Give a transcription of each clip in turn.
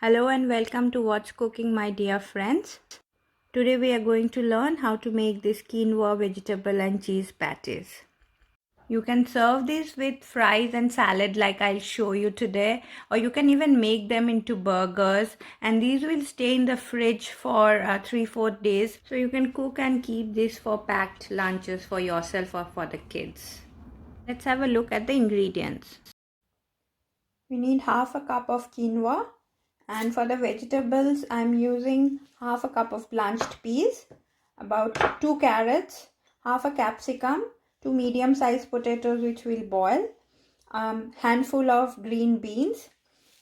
Hello and welcome to What's Cooking, my dear friends. Today we are going to learn how to make this quinoa vegetable and cheese patties. You can serve this with fries and salad like I'll show you today, or you can even make them into burgers, and these will stay in the fridge for 3-4 days, so you can cook and keep this for packed lunches for yourself or for the kids. Let's have a look at the ingredients. We need half a cup of quinoa, and for the vegetables I'm using half a cup of blanched peas, about 2 carrots, half a capsicum, 2 medium sized potatoes which will boil, handful of green beans,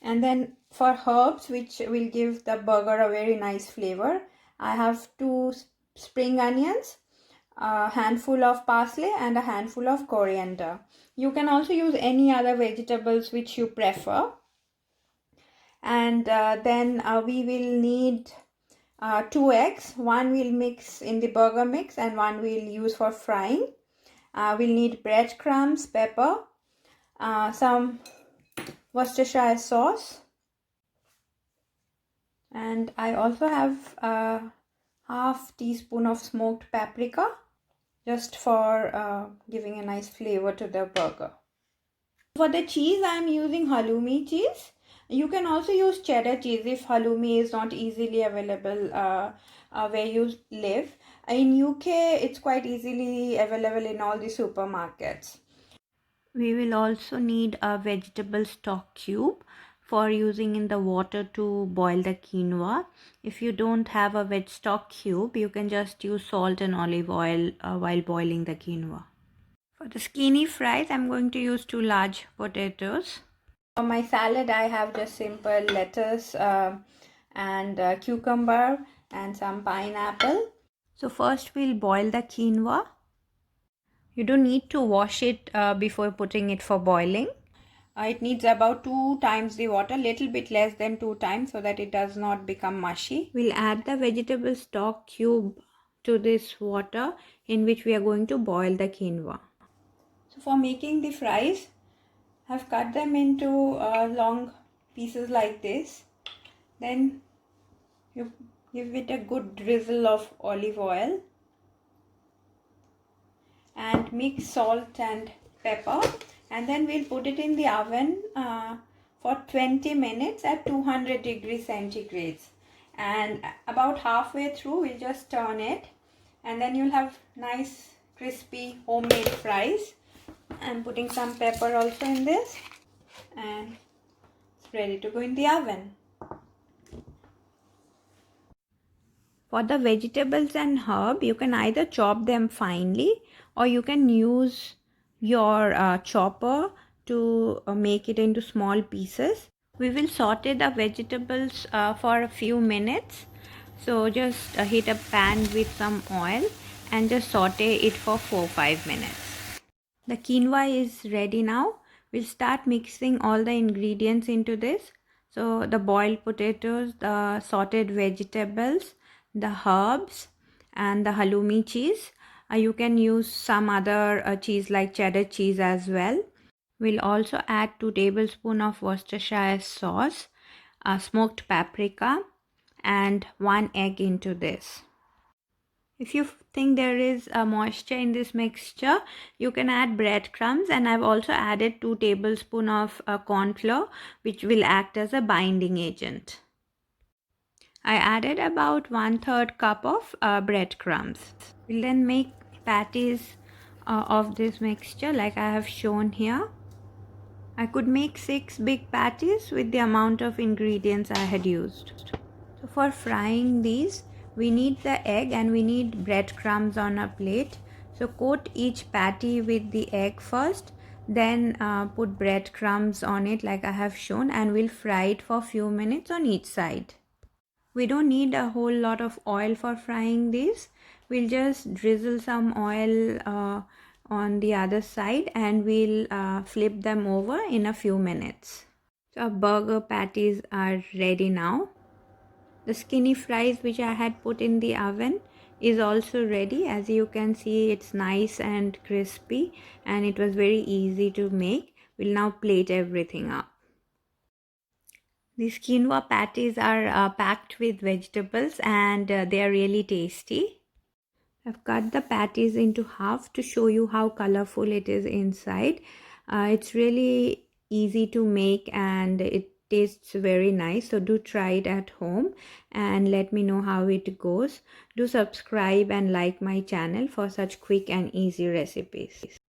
and then for herbs which will give the burger a very nice flavor, I have 2 spring onions, a handful of parsley and a handful of coriander. You can also use any other vegetables which you prefer. And then we will need 2 eggs. One we'll mix in the burger mix and one we'll use for frying. We'll need breadcrumbs, pepper, some Worcestershire sauce, and I also have a half teaspoon of smoked paprika, just for giving a nice flavor to the burger. For the cheese, I am using halloumi cheese. You can also use cheddar cheese if halloumi is not easily available where you live. In UK, it's quite easily available in all the supermarkets. We will also need a vegetable stock cube for using in the water to boil the quinoa. If you don't have a veg stock cube, you can just use salt and olive oil while boiling the quinoa. For the skinny fries, I'm going to use 2 large potatoes. For my salad, I have just simple lettuce and cucumber and some pineapple. So first we'll boil the quinoa. You don't need to wash it before putting it for boiling. It needs about 2 times the water, little bit less than 2 times, so that it does not become mushy. We'll add the vegetable stock cube to this water in which we are going to boil the quinoa. So for making the fries, I've cut them into long pieces like this. Then you give it a good drizzle of olive oil and mix salt and pepper, and then we'll put it in the oven for 20 minutes at 200 degrees centigrades, and about halfway through we'll just turn it, and then you'll have nice crispy homemade fries. I'm putting some pepper also in this, and it's ready to go in the oven. For the vegetables and herb, you can either chop them finely or you can use your chopper to make it into small pieces. We will saute the vegetables for a few minutes. So just heat a pan with some oil and just saute it for 4-5 minutes. The quinoa is ready now. We'll start mixing all the ingredients into this. So the boiled potatoes, the sauteed vegetables, the herbs, and the halloumi cheese. You can use some other cheese like cheddar cheese as well. We'll also add 2 tablespoons of Worcestershire sauce, smoked paprika, and 1 egg into this. If you think there is a moisture in this mixture, you can add breadcrumbs, and I've also added 2 tablespoons of corn flour, which will act as a binding agent. I added about 1/3 cup of breadcrumbs. We'll then make patties of this mixture like I have shown here. I could make 6 big patties with the amount of ingredients I had used. So for frying these, we need the egg and we need breadcrumbs on a plate. So coat each patty with the egg first, then put breadcrumbs on it like I have shown, and we'll fry it for a few minutes on each side. We don't need a whole lot of oil for frying these. We'll just drizzle some oil on the other side and we'll flip them over in a few minutes. So our burger patties are ready now. The skinny fries which I had put in the oven is also ready. As you can see, it's nice and crispy and it was very easy to make. We'll now plate everything up. These quinoa patties are packed with vegetables and they are really tasty. I've cut the patties into half to show you how colorful it is inside. It's really easy to make and it tastes very nice. So do try it at home and let me know how it goes. Do subscribe and like my channel for such quick and easy recipes.